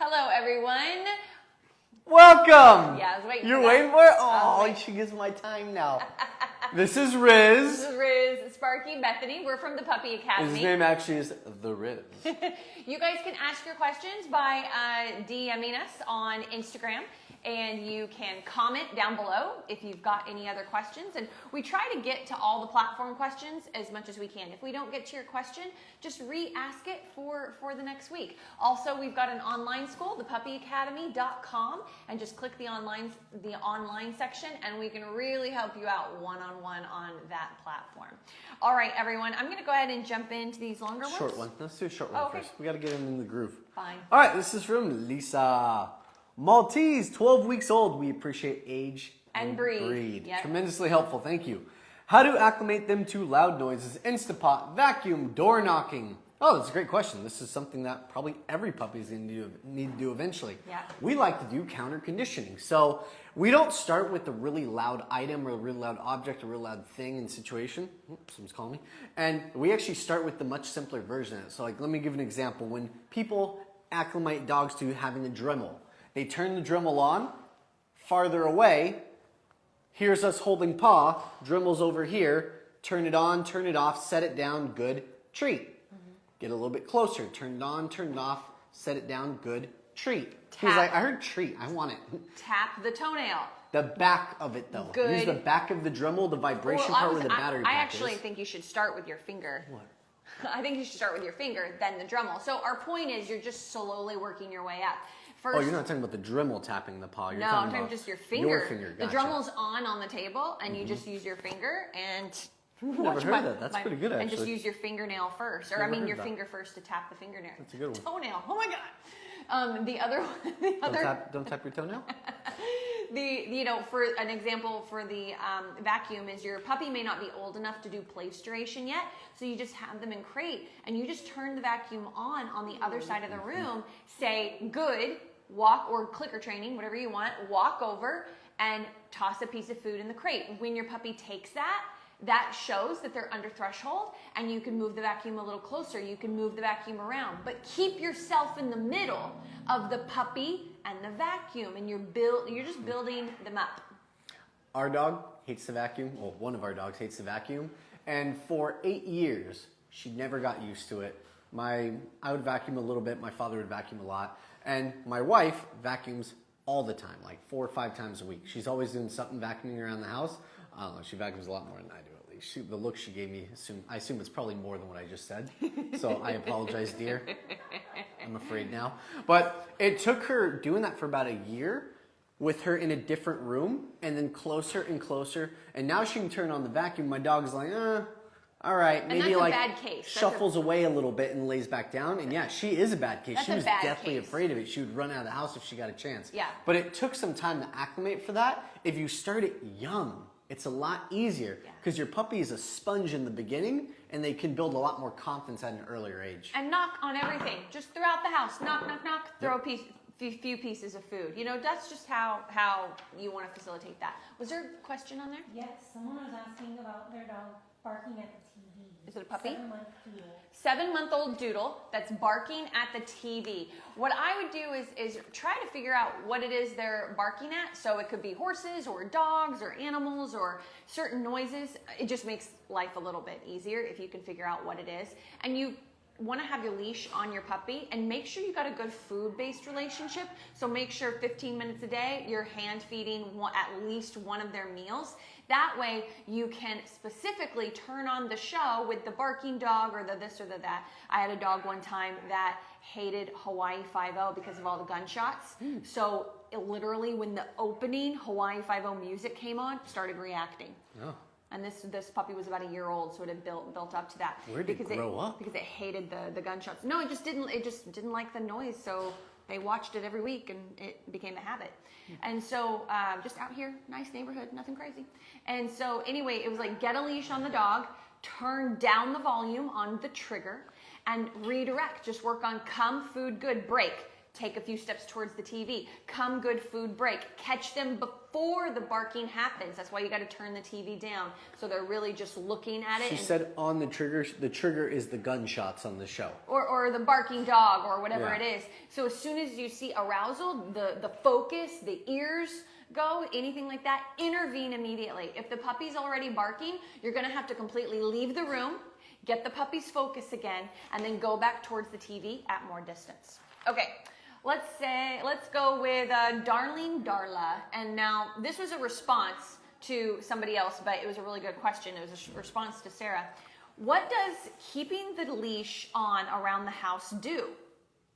Hello, everyone. Welcome. Yeah, I was waiting. You're for waiting for it? Oh, she gives my time now. This is Riz. This is Riz, Sparky, Bethany. We're from the Puppy Academy. His name actually is The Riz. You guys can ask your questions by DMing us on Instagram, and you can comment down below if you've got any other questions. And we try to get to all the platform questions as much as we can. If we don't get to your question, just re-ask it for the next week. Also, we've got an online school, thepuppyacademy.com, and just click the online section, and we can really help you out one-on-one on that platform. All right, everyone, I'm going to go ahead and jump into these longer ones. Short one. Let's do a short one first. We got to get him in the groove. Fine. All right, this is from Lisa. Maltese, 12 weeks old. We appreciate age and breed. Yep. Tremendously helpful. Thank you. How to acclimate them to loud noises? Instapot, vacuum, door knocking. Oh, that's a great question. This is something that probably every puppy is going to need to do eventually. Yeah. We like to do counter conditioning. So we don't start with a really loud item or a really loud object, a really loud thing and situation. Oops, someone's calling me. And we actually start with the much simpler version of it. So like, let me give an example. When people acclimate dogs to having a Dremel, they turn the Dremel on, farther away, here's us holding paw, Dremel's over here, turn it on, turn it off, set it down, good, treat. Get a little bit closer, turn it on, turn it off, set it down, good, treat. He's like, I heard treat, I want it. Tap the toenail. The back of it though. Good. Use the back of the Dremel, the vibration part where the battery pack is. I actually think you should start with your finger. What? I think you should start with your finger, then the Dremel. So our point is you're just slowly working your way up. First, oh, you're not talking about the Dremel tapping the paw. You're I'm talking about just your finger. Your finger, gotcha. The Dremel's on the table, and you just use your finger and Never heard that. That's pretty good, actually. And just use your fingernail first, or your finger first to tap the fingernail. That's a good one. Toenail. Oh my god. The other one. Don't tap your toenail. For an example for the vacuum is your puppy may not be old enough to do place duration yet, so you just have them in crate, and you just turn the vacuum on the other side of the room. Say good. Walk or clicker training, whatever you want, walk over and toss a piece of food in the crate. When your puppy takes that shows that they're under threshold, and you can move the vacuum a little closer. You can move the vacuum around, but keep yourself in the middle of the puppy and the vacuum, and you're just building them up. Our dog hates the vacuum. Well, one of our dogs hates the vacuum, and for 8 years, she never got used to it. I would vacuum a little bit. My father would vacuum a lot. And my wife vacuums all the time, like 4 or 5 times a week. She's always doing something vacuuming around the house. I don't know, she vacuums a lot more than I do, at least. The look she gave me, I assume it's probably more than what I just said. So I apologize, dear. I'm afraid now. But it took her doing that for about a year with her in a different room, and then closer and closer. And now she can turn on the vacuum. My dog's like, all right, maybe like bad case. Shuffles away a little bit and lays back down. And yeah, she is a bad case. She was deathly afraid of it. She would run out of the house if she got a chance. Yeah. But it took some time to acclimate for that. If you start it young, it's a lot easier because your puppy is a sponge in the beginning, and they can build a lot more confidence at an earlier age. And knock on everything, just throughout the house. Knock, knock, knock. Throw a few pieces of food. That's just how you want to facilitate that. Was there a question on there? Yes, someone was asking about their dog barking at the TV. Is it a puppy? 7-month doodle. 7-month-old doodle that's barking at the TV. What I would do is try to figure out what it is they're barking at. So it could be horses or dogs or animals or certain noises. It just makes life a little bit easier if you can figure out what it is. And you want to have your leash on your puppy, and make sure you got a good food-based relationship. So make sure 15 minutes a day you're hand feeding at least one of their meals. That way you can specifically turn on the show with the barking dog or the this or the that. I had a dog one time that hated Hawaii Five-0 because of all the gunshots. So literally when the opening Hawaii Five-0 music came on, started reacting. Oh. And this puppy was about a year old, so it had built up to that. Where did it grow up? Because it hated the gunshots. No, it just didn't like the noise. So they watched it every week, and it became a habit. And so just out here, nice neighborhood, nothing crazy. And so anyway, it was like get a leash on the dog, turn down the volume on the trigger, and redirect. Just work on come, food, good, break. take a few steps towards the TV, come good food break, catch them before the barking happens. That's why you got to turn the TV down so they're really just looking at it. She said on the trigger is the gunshots on the show. Or the barking dog or whatever Yeah. it is. So as soon as you see arousal, the focus, the ears go, anything like that, intervene immediately. If the puppy's already barking, you're going to have to completely leave the room, get the puppy's focus again, and then go back towards the TV at more distance. Okay. Let's go with Darling Darla. And now this was a response to somebody else, but it was a really good question. It was a response to Sarah. What does keeping the leash on around the house do?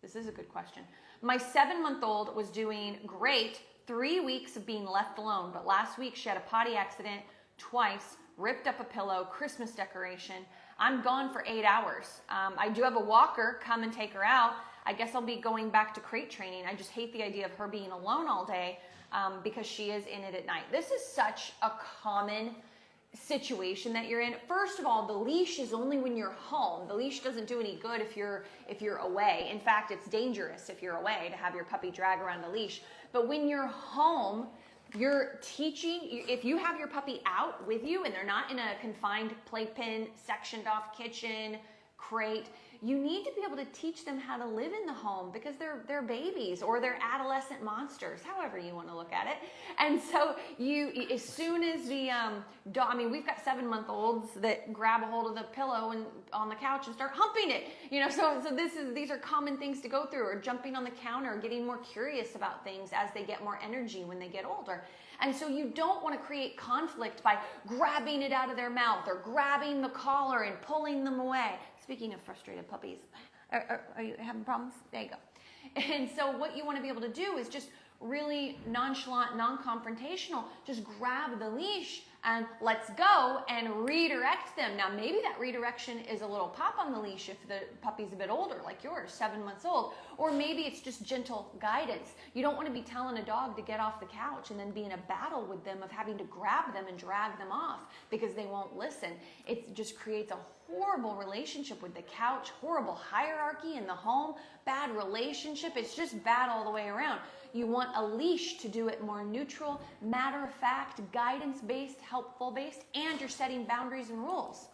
This is a good question. My 7-month-old was doing great 3 weeks of being left alone, but last week she had a potty accident twice, ripped up a pillow, Christmas decoration. I'm gone for 8 hours. I do have a walker come and take her out. I guess I'll be going back to crate training. I just hate the idea of her being alone all day because she is in it at night. This is such a common situation that you're in. First of all, the leash is only when you're home. The leash doesn't do any good if you're away. In fact, it's dangerous if you're away to have your puppy drag around a leash. But when you're home, you're teaching, if you have your puppy out with you and they're not in a confined playpen, sectioned off kitchen, crate, you need to be able to teach them how to live in the home because they're babies or they're adolescent monsters, however you want to look at it. And so as soon as the dog, I mean, we've got 7-month-olds that grab a hold of the pillow and on the couch and start humping it. So these are common things to go through, or jumping on the counter, or getting more curious about things as they get more energy when they get older. And so you don't want to create conflict by grabbing it out of their mouth or grabbing the collar and pulling them away. Speaking of frustrated puppies, are you having problems? There you go. And so what you want to be able to do is just really nonchalant, non-confrontational, just grab the leash and let's go and redirect them. Now, maybe that redirection is a little pop on the leash if the puppy's a bit older, like yours, 7 months old, or maybe it's just gentle guidance. You don't want to be telling a dog to get off the couch and then be in a battle with them of having to grab them and drag them off because they won't listen. It just creates a horrible relationship with the couch, horrible hierarchy in the home, bad relationship. It's just bad all the way around. You want a leash to do it more neutral, matter-of-fact, guidance-based, helpful-based, and you're setting boundaries and rules.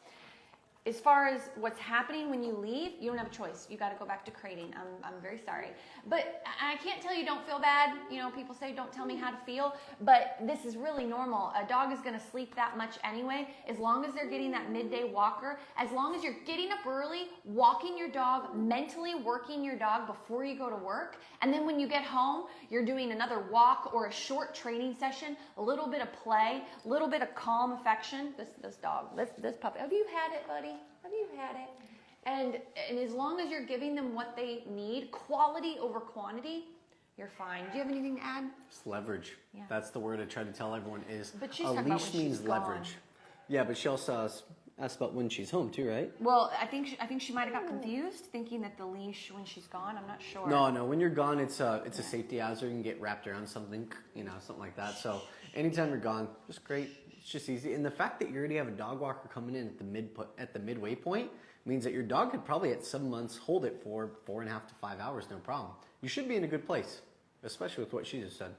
As far as what's happening when you leave, you don't have a choice. You got to go back to crating. I'm very sorry. But I can't tell you don't feel bad. People say don't tell me how to feel. But this is really normal. A dog is going to sleep that much anyway. As long as they're getting that midday walker, as long as you're getting up early, walking your dog, mentally working your dog before you go to work. And then when you get home, you're doing another walk or a short training session, a little bit of play, a little bit of calm affection. This dog, this puppy. Have you had it, buddy? Have you had it? And as long as you're giving them what they need, quality over quantity, you're fine. Do you have anything to add? It's leverage. Yeah. That's the word I try to tell everyone is But she's a talking about leash when means she's gone. leverage. Yeah, but she also asked about when she's home too, right? Well, I think she might have got confused, thinking that the leash when she's gone. I'm not sure. No. When you're gone, it's a safety hazard. You can get wrapped around something, something like that. So anytime you're gone, just great. It's just easy. And the fact that you already have a dog walker coming in at the midway point means that your dog could probably at 7 months hold it for 4.5 to 5 hours, no problem. You should be in a good place, especially with what she just said.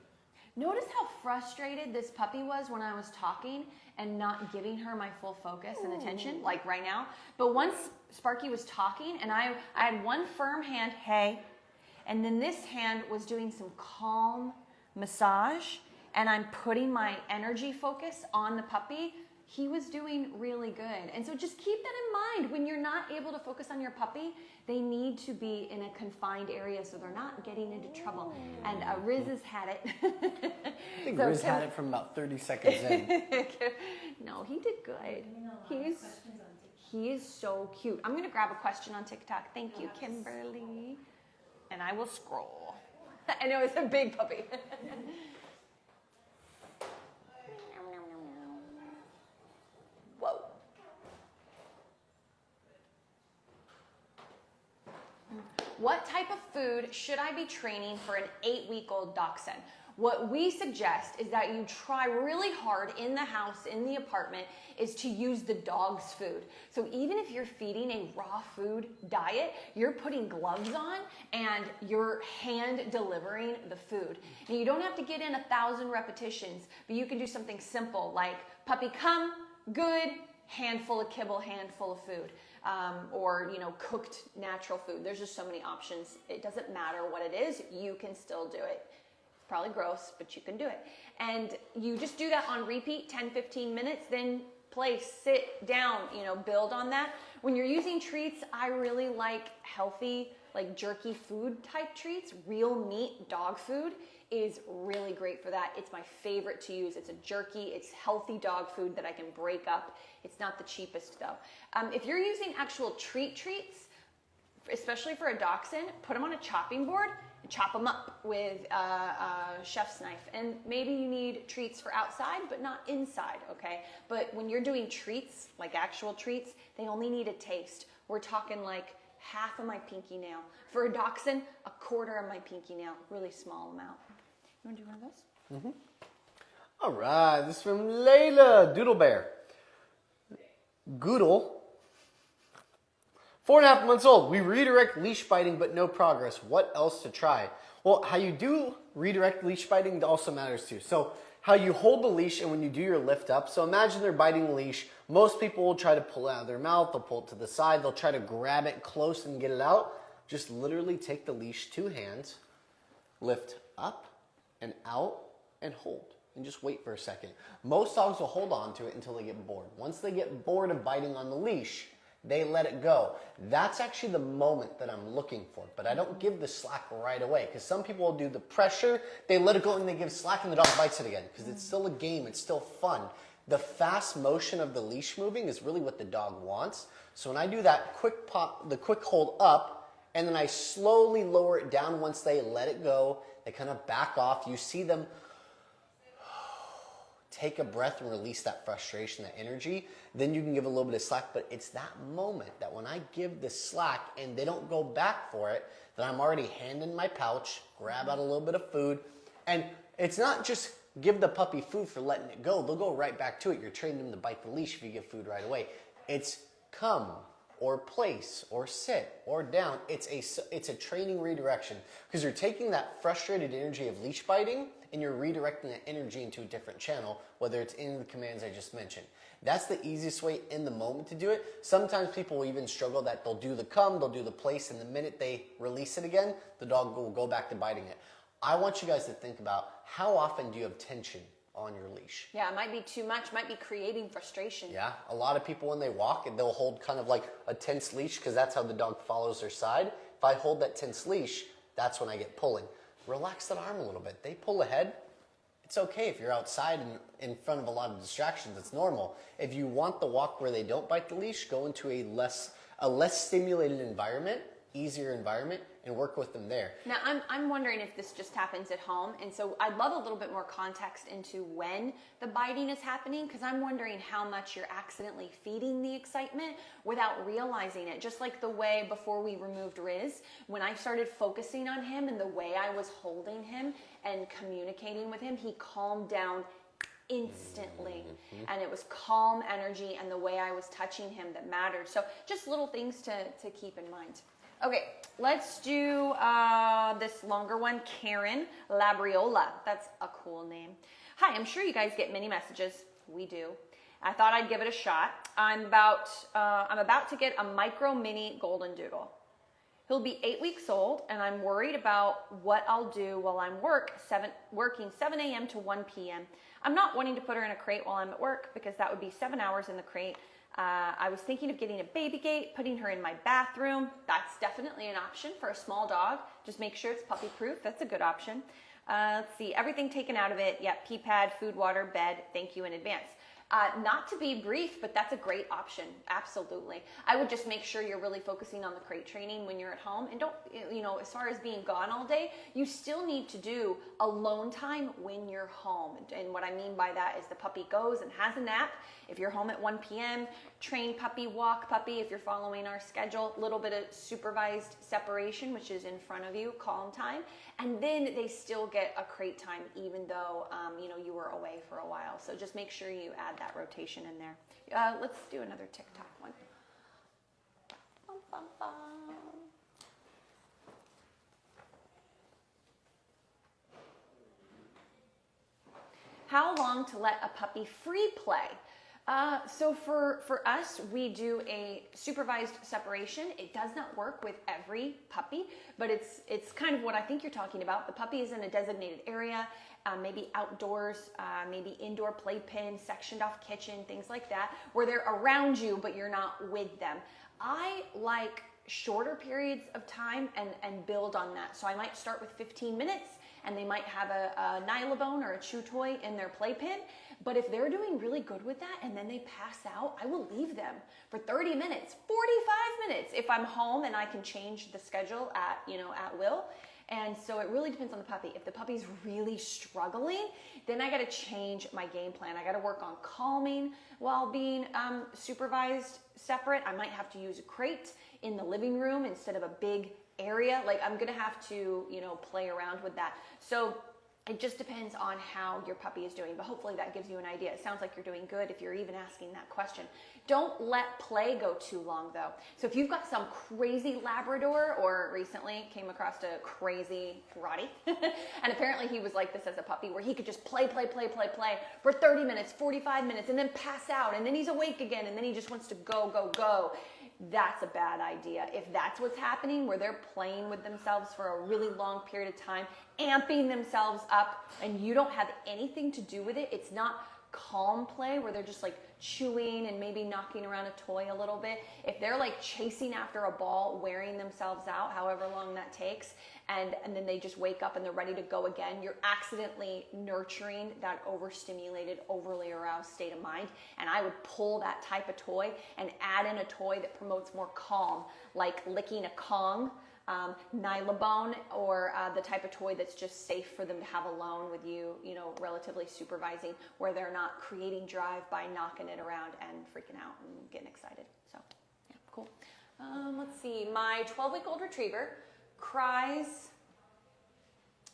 Notice how frustrated this puppy was when I was talking and not giving her my full focus and attention, like right now. But once Sparky was talking and I had one firm hand, hey, and then this hand was doing some calm massage, and I'm putting my energy focus on the puppy, he was doing really good. And so just keep that in mind. When you're not able to focus on your puppy, they need to be in a confined area so they're not getting into trouble. And Riz has had it. I think Riz had it from about 30 seconds in. No, he did good. He is so cute. I'm going to grab a question on TikTok. Thank you, Kimberly. And I will scroll. I know it's a big puppy. Whoa. What type of food should I be training for an 8-week-old dachshund? What we suggest is that you try really hard in the house, in the apartment, is to use the dog's food. So even if you're feeding a raw food diet, you're putting gloves on and you're hand delivering the food. And you don't have to get in 1,000 repetitions, but you can do something simple like puppy come, good, handful of kibble, handful of food. Or, cooked natural food. There's just so many options. It doesn't matter what it is, you can still do it. It's probably gross, but you can do it. And you just do that on repeat, 10, 15 minutes, then place, sit down, build on that. When you're using treats, I really like healthy, like jerky food type treats. Real meat dog food is really great for that. It's my favorite to use. It's a jerky, it's healthy dog food that I can break up. It's not the cheapest though. If you're using actual treats, especially for a dachshund, put them on a chopping board and chop them up with a chef's knife. And maybe you need treats for outside, but not inside, okay? But when you're doing treats, like actual treats, they only need a taste. We're talking like half of my pinky nail. For a dachshund, 1/4 of my pinky nail, really small amount. You want to do one of those? Mm-hmm. All right, this is from Layla Doodle Bear. Goodle, 4.5 months old. We redirect leash biting, but no progress. What else to try? Well, how you do redirect leash biting also matters too. So how you hold the leash and when you do your lift up. So imagine they're biting the leash. Most people will try to pull it out of their mouth. They'll pull it to the side. They'll try to grab it close and get it out. Just literally take the leash, 2 hands, lift up and out and hold. And just wait for a second. Most dogs will hold on to it until they get bored. Once they get bored of biting on the leash, they let it go. That's actually the moment that I'm looking for. But I don't give the slack right away because some people will do the pressure, they let it go and they give slack and the dog bites it again because it's still a game, it's still fun. The fast motion of the leash moving is really what the dog wants. So when I do that quick pop, the quick hold up, and then I slowly lower it down once they let it go, they kind of back off. You see them take a breath and release that frustration, that energy, then you can give a little bit of slack. But it's that moment that when I give the slack and they don't go back for it, that I'm already hand in my pouch, grab out a little bit of food. And it's not just give the puppy food for letting it go. They'll go right back to it. You're training them to bite the leash if you give food right away. It's come or place or sit or down. It's a training redirection because you're taking that frustrated energy of leash biting and you're redirecting that energy into a different channel, whether it's in the commands I just mentioned. That's the easiest way in the moment to do it. Sometimes people will even struggle that they'll do the come, they'll do the place, and the minute they release it again, the dog will go back to biting it. I want you guys to think about how often do you have tension on your leash? Yeah, it might be too much, might be creating frustration. Yeah, a lot of people when they walk, they'll hold kind of like a tense leash because that's how the dog follows their side. If I hold that tense leash, that's when I get pulling. Relax that arm a little bit. They pull ahead. It's okay if you're outside and in front of a lot of distractions. It's normal. If you want the walk where they don't bite the leash, go into a less stimulated environment, easier environment, and work with them there. Now, I'm wondering if this just happens at home, and so I'd love a little bit more context into when the biting is happening, because I'm wondering how much you're accidentally feeding the excitement without realizing it. Just like the way before we removed Riz, when I started focusing on him and the way I was holding him and communicating with him, he calmed down instantly. And it was calm energy and the way I was touching him that mattered. So just little things to keep in mind. Okay, let's do this longer one, Karen Labriola. That's a cool name. Hi, I'm sure you guys get many messages. We do. I thought I'd give it a shot. I'm about to get a micro mini Goldendoodle. He'll be 8 weeks old, and I'm worried about what I'll do while I'm working 7 a.m. to 1 p.m. I'm not wanting to put her in a crate while I'm at work because that would be 7 hours in the crate. I was thinking of getting a baby gate, putting her in my bathroom. That's definitely an option for a small dog. Just make sure it's puppy proof. That's a good option. Let's see, everything taken out of it. Yep, pee pad, food, water, bed. Thank you in advance. Not to be brief, but that's a great option. Absolutely. I would just make sure you're really focusing on the crate training when you're at home. And don't, as far as being gone all day, you still need to do alone time when you're home. And what I mean by that is the puppy goes and has a nap. If you're home at 1 p.m., train puppy, walk puppy, if you're following our schedule, a little bit of supervised separation, which is in front of you, calm time. And then they still get a crate time, even though, you were away for a while. So just make sure you add that rotation in there. Let's do another TikTok one. Bum, bum, bum. How long to let a puppy free play? So for us, we do a supervised separation. It does not work with every puppy, but it's kind of what I think you're talking about. The puppy is in a designated area, maybe outdoors, maybe indoor playpen, sectioned off kitchen, things like that, where they're around you, but you're not with them. I like shorter periods of time and build on that. So I might start with 15 minutes, and they might have a nylabone or a chew toy in their playpen. But if they're doing really good with that and then they pass out, I will leave them for 30 minutes, 45 minutes if I'm home and I can change the schedule at will. And so it really depends on the puppy. If the puppy's really struggling, then I got to change my game plan. I got to work on calming while being supervised separate. I might have to use a crate in the living room instead of a big area. Like I'm gonna have to, play around with that. So it just depends on how your puppy is doing, but hopefully that gives you an idea. It sounds like you're doing good if you're even asking that question. Don't let play go too long though. So if you've got some crazy Labrador, or recently came across a crazy Rottie, and apparently he was like this as a puppy, where he could just play for 30 minutes, 45 minutes, and then pass out, and then he's awake again, and then he just wants to go. That's a bad idea. If that's what's happening, where they're playing with themselves for a really long period of time, amping themselves up, and you don't have anything to do with it, it's not calm play where they're just like chewing and maybe knocking around a toy a little bit. If they're like chasing after a ball, wearing themselves out, however long that takes, and then they just wake up and they're ready to go again, you're accidentally nurturing that overstimulated, overly aroused state of mind. And I would pull that type of toy and add in a toy that promotes more calm, like licking a Kong, nylabone, or the type of toy that's just safe for them to have alone with you, relatively supervising, where they're not creating drive by knocking it around and freaking out and getting excited. So, yeah, cool. Let's see. My 12-week-old retriever cries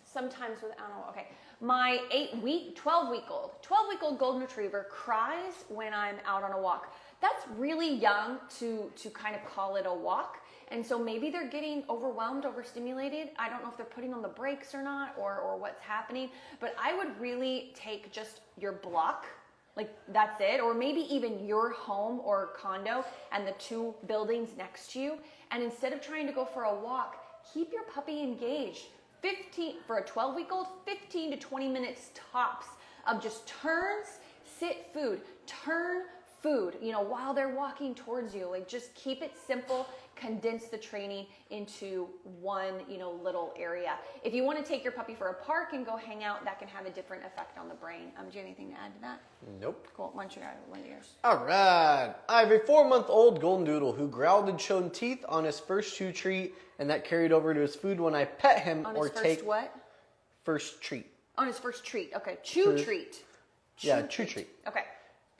sometimes without, okay. My 12-week-old golden retriever cries when I'm out on a walk. That's really young to kind of call it a walk. And so maybe they're getting overwhelmed, overstimulated. I don't know if they're putting on the brakes or not, or what's happening, but I would really take just your block, like that's it, or maybe even your home or condo and the 2 buildings next to you. And instead of trying to go for a walk, keep your puppy engaged. For a 12-week-old, 15 to 20 minutes tops of just turns, sit, food, turn, food, while they're walking towards you. Like just keep it simple, condense the training into one, little area. If you want to take your puppy for a park and go hang out, that can have a different effect on the brain. Do you have anything to add to that? Nope. Cool. Why don't you add one of yours? All right. I have a 4-month-old Goldendoodle who growled and showed teeth on his first chew treat, and that carried over to his food when I pet him on or his first take what? First treat. On his first treat. Okay. Chew treat. Chew treat. Okay.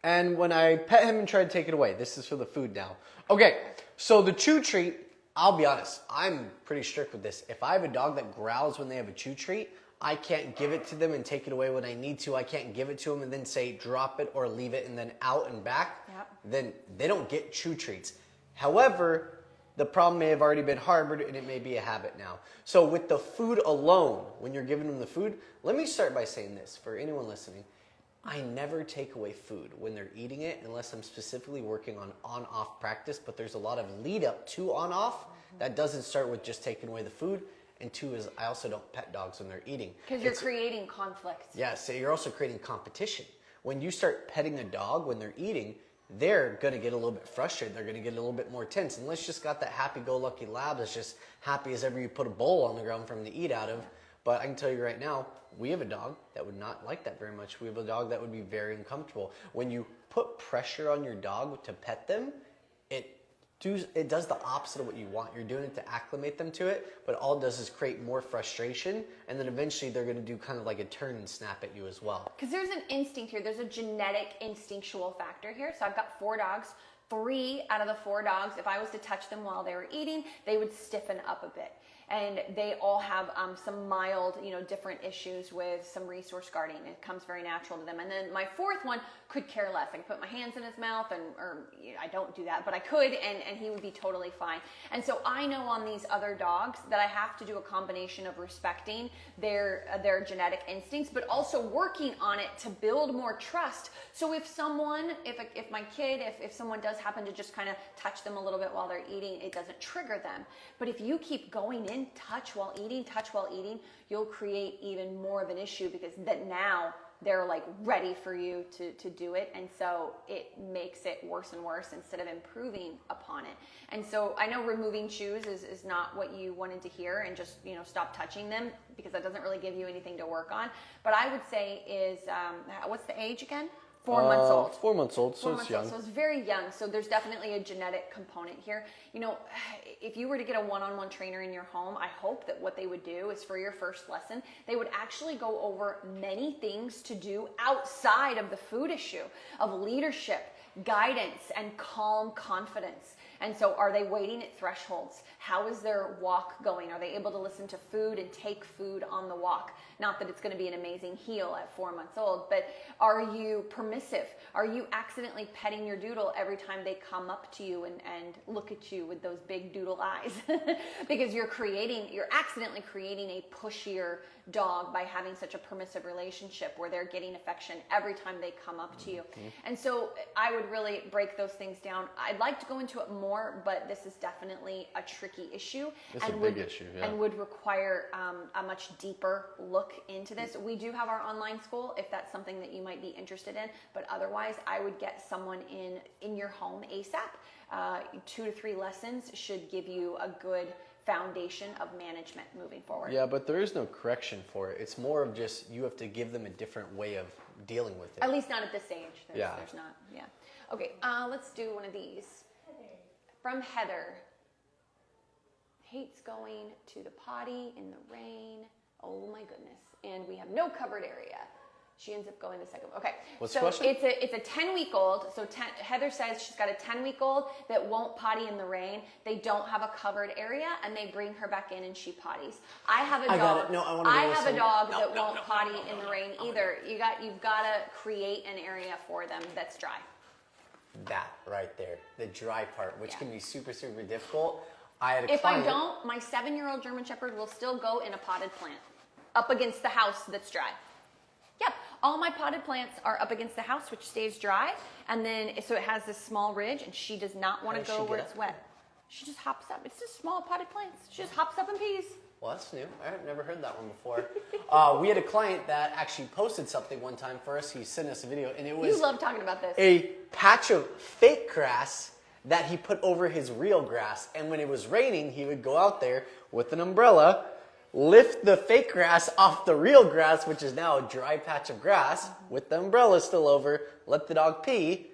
And when I pet him and tried to take it away, this is for the food now. Okay, so the chew treat, I'll be honest, I'm pretty strict with this. If I have a dog that growls when they have a chew treat, I can't give it to them and take it away when I need to. I can't give it to them and then say drop it or leave it and then out and back. Yep. Then they don't get chew treats. However, the problem may have already been harbored and it may be a habit now. So with the food alone, when you're giving them the food, let me start by saying this for anyone listening. I never take away food when they're eating it unless I'm specifically working on on-off practice, but there's a lot of lead up to on-off. That doesn't start with just taking away the food. And 2 is I also don't pet dogs when they're eating. Because you're creating conflict. Yeah, so you're also creating competition. When you start petting a dog when they're eating, they're going to get a little bit frustrated. They're going to get a little bit more tense. Unless you just got that happy-go-lucky lab that's just happy as ever you put a bowl on the ground for him to eat out of. But I can tell you right now, we have a dog that would not like that very much. We have a dog that would be very uncomfortable. When you put pressure on your dog to pet them, it does the opposite of what you want. You're doing it to acclimate them to it, but all it does is create more frustration, and then eventually they're going to do kind of like a turn and snap at you as well. Because there's an instinct here. There's a genetic instinctual factor here. So I've got 4 dogs. 3 out of the 4 dogs, if I was to touch them while they were eating, they would stiffen up a bit. And they all have some mild, different issues with some resource guarding. It comes very natural to them. And then my 4th one could care less. I could put my hands in his mouth, or I don't do that, but I could, and he would be totally fine. And so I know on these other dogs that I have to do a combination of respecting their genetic instincts, but also working on it to build more trust. So if someone, if my kid, if someone does happen to just kind of touch them a little bit while they're eating, it doesn't trigger them. But if you keep going in, touch while eating, you'll create even more of an issue, because that now they're like ready for you to do it. And so it makes it worse and worse instead of improving upon it. And so I know removing chews is not what you wanted to hear, and just, stop touching them, because that doesn't really give you anything to work on. But I would say is, what's the age again? 4 months old. 4 months old, so it's young. So it's very young. So there's definitely a genetic component here. If you were to get a one-on-one trainer in your home, I hope that what they would do is, for your first lesson, they would actually go over many things to do outside of the food issue, of leadership, guidance, and calm confidence. And so are they waiting at thresholds? How is their walk going? Are they able to listen to food and take food on the walk? Not that it's going to be an amazing heel at 4 months old, but are you permissive? Are you accidentally petting your doodle every time they come up to you and look at you with those big doodle eyes? Because you're accidentally creating a pushier dog by having such a permissive relationship where they're getting affection every time they come up to you. And so I would really break those things down. I'd like to go into it more, but this is definitely a tricky issue. It's a big issue, yeah. And would require a much deeper look into this. We do have our online school if that's something that you might be interested in, but otherwise I would get someone in your home ASAP. 2 to 3 lessons should give you a good foundation of management moving forward. Yeah, but there is no correction for it. It's more of just, you have to give them a different way of dealing with it. At least not at this age. Yeah. There's not. Yeah. Okay, let's do one of these. From Heather. Hates going to the potty in the rain. Oh my goodness. And we have no covered area. She ends up going the second. Okay. What's so the question? It's a 10-week-old. So Heather says she's got a 10-week-old that won't potty in the rain. They don't have a covered area, and they bring her back in and she potties. I have a dog. got it. No, I wanna have listen. a dog that won't potty in the rain either. You've got to create an area for them that's dry. That right there, the dry part, which can be super, super difficult. I had a If client, I don't, my 7-year-old German Shepherd will still go in a potted plant up against the house that's dry. Yep, all my potted plants are up against the house, which stays dry, and then so it has this small ridge, and she does not want How to does go she where get it's up? wet. She just hops up. It's just small potted plants. She just hops up and pees. Well, that's new. I've never heard that one before. We had a client that actually posted something one time for us. He sent us a video, and it was You love talking about this. a patch of fake grass that he put over his real grass. And when it was raining, he would go out there with an umbrella, lift the fake grass off the real grass, which is now a dry patch of grass, with the umbrella still over, let the dog pee,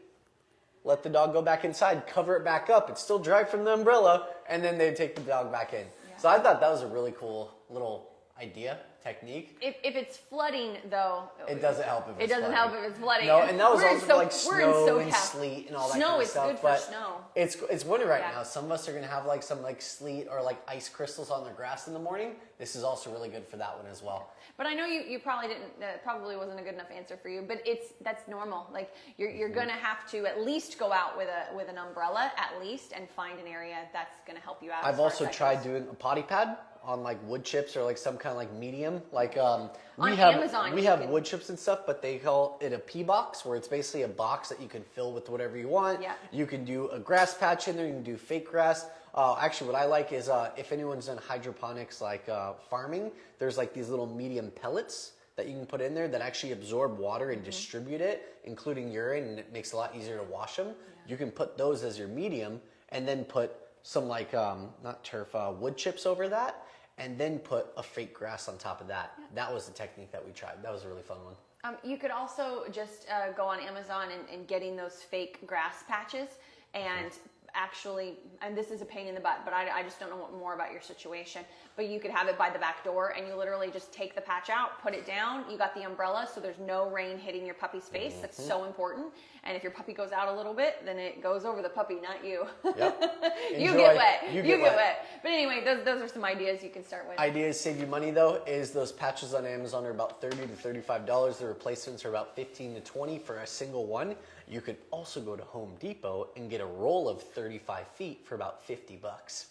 let the dog go back inside, cover it back up. It's still dry from the umbrella, and then they'd take the dog back in. Yeah. So I thought that was a really cool little idea, technique. If it's flooding, though, It doesn't help if it's it doesn't flooding. help if it's flooding. No, and that was We're in also so- like we're in snow and SoCal. sleet and all that Snow kind of is stuff. good for but snow. It's winter right Yeah. now. Some of us are gonna have like some like sleet or like ice crystals on their grass in the morning. This is also really good for that one as well. But I know you probably didn't. That probably wasn't a good enough answer for you. But that's normal. Like you're gonna have to at least go out with an umbrella at least and find an area that's gonna help you out. I've as far also as that tried goes. doing a potty pad on like wood chips or like some kind of like medium. Like we On have Amazon, we you have can- wood chips and stuff, but they call it a pea box, where it's basically a box that you can fill with whatever you want. Yeah. You can do a grass patch in there. You can do fake grass. Actually, what I like is if anyone's done hydroponics, like farming, there's like these little medium pellets that you can put in there that actually absorb water and distribute it, including urine, and it makes it a lot easier to wash them. You can put those as your medium, and then put some like not turf, wood chips over that, and then put a fake grass on top of that. Yeah. That was the technique that we tried. That was a really fun one. You could also just go on Amazon and getting those fake grass patches and actually, and this is a pain in the butt, but I just don't know more about your situation, but you could have it by the back door and you literally just take the patch out, put it down, you got the umbrella so there's no rain hitting your puppy's face. That's so important. And if your puppy goes out a little bit, then it goes over the puppy, not you. Yep. You get wet. You get wet. But anyway, those are some ideas you can start with. Ideas save you money though is those patches on Amazon are about $30 to $35. The replacements are about $15 to $20 for a single one. You could also go to Home Depot and get a roll of 35 feet for about $50.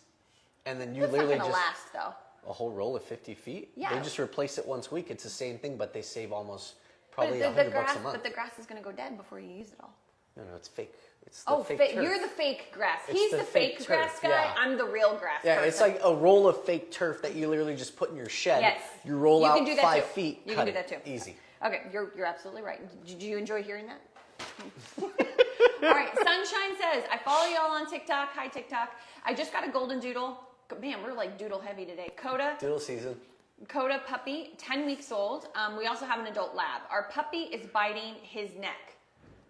And then you That's literally not gonna just last though. a whole roll of 50 feet. Yeah. They just replace it once a week. It's the same thing, but they save almost probably But $100 a month. But the grass is gonna go dead before you use it all. No, it's fake. It's the fake turf. You're the fake grass. It's He's the the fake fake turf, grass guy. yeah. I'm the real grass Yeah, person. it's like a roll of fake turf that you literally just put in your shed. Yes. You roll You out can do that 5 too. feet. You cut can do it. that too. Easy. Okay, you're absolutely right. Did you enjoy hearing that? All right, Sunshine says, I follow y'all on TikTok. Hi, TikTok. I just got a Goldendoodle. Man, we're like doodle heavy today. Doodle season. Coda puppy, 10 weeks old. We also have an adult lab. Our puppy is biting his neck.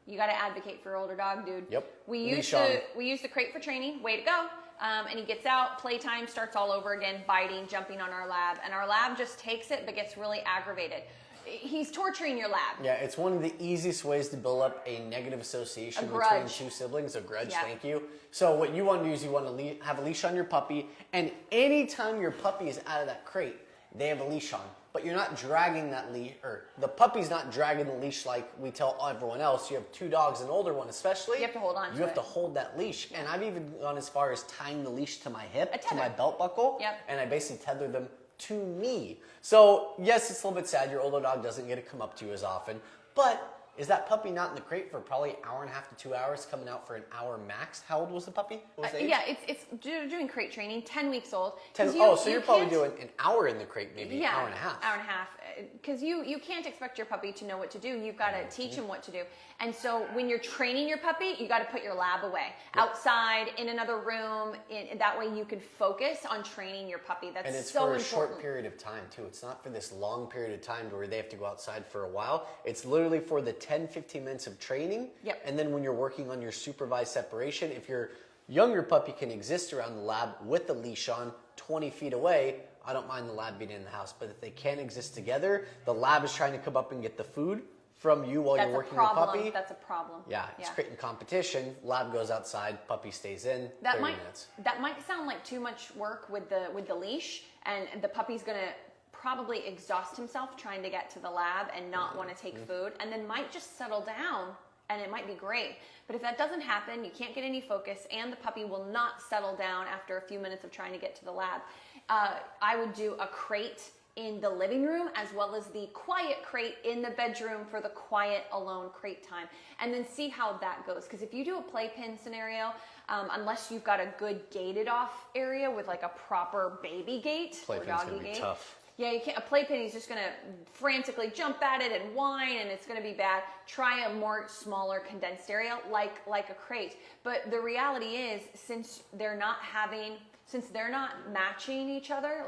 You got to advocate for your older dog, dude. Yep. We use the crate for training. Way to go. And he gets out, playtime starts all over again, biting, jumping on our lab. And our lab just takes it, but gets really aggravated. He's torturing your lab. Yeah, it's one of the easiest ways to build up a negative association between grudge. two siblings. A grudge, Yep. thank you. So what you want to do is you want to have a leash on your puppy, and anytime your puppy is out of that crate, they have a leash on. But you're not dragging that leash, or the puppy's not dragging the leash like we tell everyone else. You have 2 dogs, an older one especially. You have to hold on to You have it. to hold that leash. And I've even gone as far as tying the leash to my hip, A to my tether. belt buckle. Yep. And I basically tether them to me. So yes, it's a little bit sad. Your older dog doesn't get to come up to you as often. But is that puppy not in the crate for probably an hour and a half to 2 hours, coming out for an hour max? How old was the puppy? What was the age? Yeah, it's doing crate training, 10 weeks old. 10, 'Cause so you're probably can't- doing an hour in the crate, maybe yeah, an hour and a half. Hour and a half. Because you can't expect your puppy to know what to do. You've got to teach him what to do. And so when you're training your puppy, you got to put your lab away. Outside, in another room. That way you can focus on training your puppy. That's And it's so for a important. short period of time, too. It's not for this long period of time where they have to go outside for a while. It's literally for the 10, 15 minutes of training. Yep. And then when you're working on your supervised separation, if your younger puppy can exist around the lab with the leash on 20 feet away, I don't mind the lab being in the house. But if they can't exist together, the lab is trying to come up and get the food from you while That's you're a working problem. the puppy. That's a problem. Yeah, it's creating competition. Lab goes outside, puppy stays in. That 30 minutes. might sound like too much work with the leash, and the puppy's gonna probably exhaust himself trying to get to the lab and not want to take food, and then might just settle down, and it might be great. But if that doesn't happen, you can't get any focus, and the puppy will not settle down after a few minutes of trying to get to the lab. I would do a crate in the living room as well as the quiet crate in the bedroom for the quiet alone crate time, and then see how that goes. Because if you do a playpen scenario, unless you've got a good gated off area with like a proper baby gate or Playpen's doggy gonna be gate, tough. yeah, you can't. A playpen, he's just gonna frantically jump at it and whine, and it's gonna be bad. Try a more smaller, condensed area, like a crate. But the reality is, since they're not matching each other,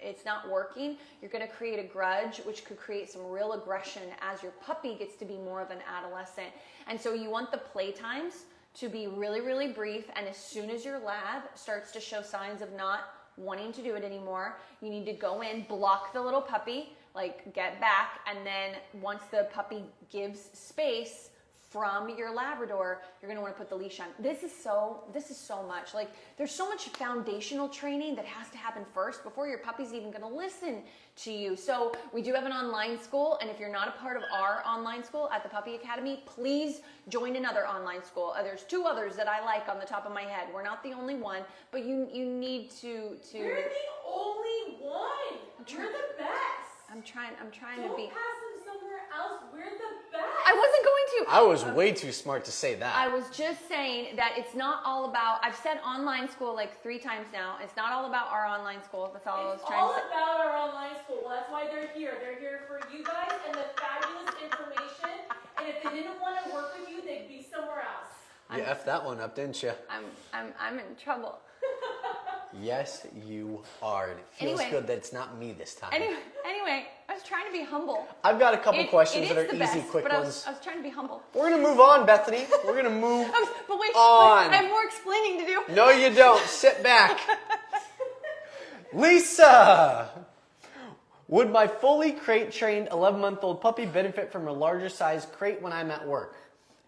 it's not working, you're gonna create a grudge, which could create some real aggression as your puppy gets to be more of an adolescent. And so you want the playtimes to be really, really brief. And as soon as your lab starts to show signs of not wanting to do it anymore, you need to go in, block the little puppy, like get back, and then once the puppy gives space from your Labrador, you're gonna wanna put the leash on. This is so much. Like, there's so much foundational training that has to happen first before your puppy's even gonna listen to you. So we do have an online school, and if you're not a part of our online school at the Puppy Academy, please join another online school. There's 2 others that I like on the top of my head. We're not the only one, but you need to. You're the only one. You're the best. I'm trying Don't to be. pass them somewhere else. We're the best. I wasn't going to. I was way too smart to say that. I was just saying that it's not all about, I've said online school like 3 times now. It's not all about our online school. That's all I was It's trying all to say. about our online school. Well, that's why they're here. They're here for you guys and the fabulous information. And if they didn't want to work with you, they'd be somewhere else. You effed that one up, didn't you? I'm in trouble. Yes, you are. And it feels Anyway. good that it's not me this time. Anyway, I was trying to be humble. I've got a couple questions it that is are the easy, best, quick but ones. I was trying to be humble. We're gonna move on, Bethany. We're gonna move But wait, on. I have more explaining to do. No, you don't. Sit back. Lisa, would my fully crate-trained 11-month-old puppy benefit from a larger size crate when I'm at work?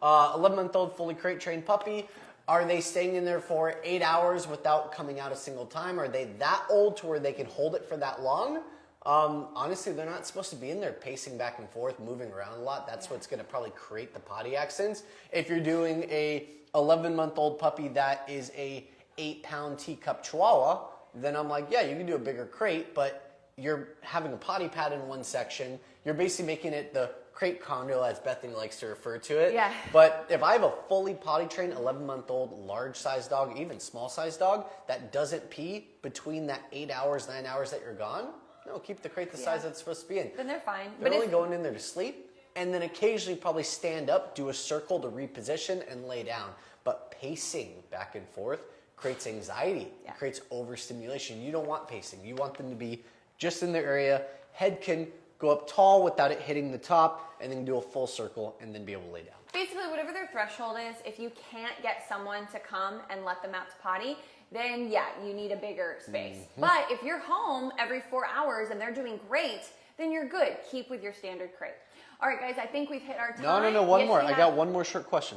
11-month-old fully crate-trained puppy, are they staying in there for 8 hours without coming out a single time? Are they that old to where they can hold it for that long? Honestly, they're not supposed to be in there pacing back and forth, moving around a lot. That's what's going to probably create the potty accidents. If you're doing a 11-month-old puppy that is a 8-pound teacup chihuahua, then I'm like, yeah, you can do a bigger crate, but you're having a potty pad in one section. You're basically making it the crate condo, as Bethany likes to refer to it. Yeah. But if I have a fully potty trained 11-month-old large-sized dog, even small-sized dog, that doesn't pee between that 8 hours, 9 hours that you're gone, no, keep the crate the size that's supposed to be in. Then they're fine. They're only going in there to sleep, and then occasionally probably stand up, do a circle to reposition, and lay down. But pacing back and forth creates anxiety. Yeah. It creates overstimulation. You don't want pacing. You want them to be just in their area. Head can go up tall without it hitting the top, and then do a full circle, and then be able to lay down. Basically, whatever their threshold is, if you can't get someone to come and let them out to potty, then yeah, you need a bigger space. But if you're home every 4 hours and they're doing great, then you're good. Keep with your standard crate. All right, guys, I think we've hit our time. No, one Yes, more. we I have. got one more short question.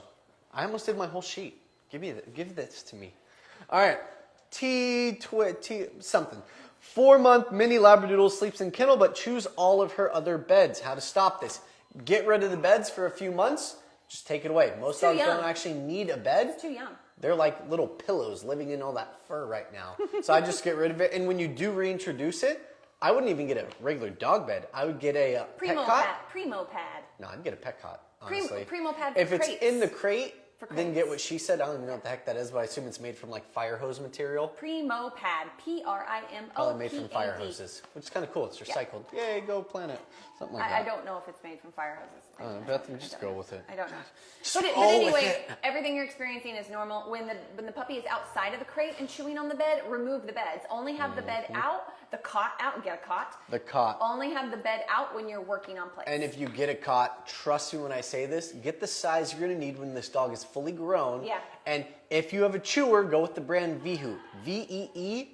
I almost did my whole sheet. Give this to me. All right, T something. 4-month mini Labradoodle sleeps in kennel but chews all of her other beds. How to stop this? Get rid of the beds for a few months. Just take it away. Most dogs don't actually need a bed. It's too young. They're like little pillows living in all that fur right now. So I just get rid of it. And when you do reintroduce it, I wouldn't even get a regular dog bed. I would get a pet cot. Primo pad. No, I'd get a pet cot, honestly. Primo pad If for it's crates. in the crate, For then crates. get what she said. I don't even know what the heck that is, but I assume it's made from like fire hose material. Primo pad. P-R-I-M-O-P-A-D. Probably made from fire hoses, which is kind of cool. It's recycled. Yay, go planet. Something like I that. don't know if it's made from fire hoses. Beth, just go with it. I don't know. Just But roll with anyway, it. everything you're experiencing is normal. When the puppy is outside of the crate and chewing on the bed, remove the beds. Only have the bed out, the cot out, get a cot. The cot. Only have the bed out when you're working on plates. And if you get a cot, trust me when I say this, get the size you're going to need when this dog is fully grown. Yeah. And if you have a chewer, go with the brand Veehoo. Veehoo.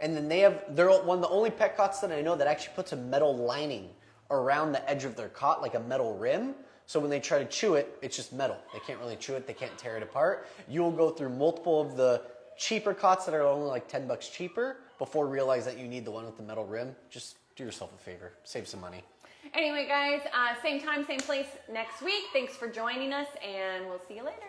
And then they're one of the only pet cots that I know that actually puts a metal lining around the edge of their cot, like a metal rim. So when they try to chew it, it's just metal. They can't really chew it. They can't tear it apart. You'll go through multiple of the cheaper cots that are only like $10 cheaper before realize that you need the one with the metal rim. Just do yourself a favor. Save some money. Anyway, guys, same time, same place next week. Thanks for joining us, and we'll see you later.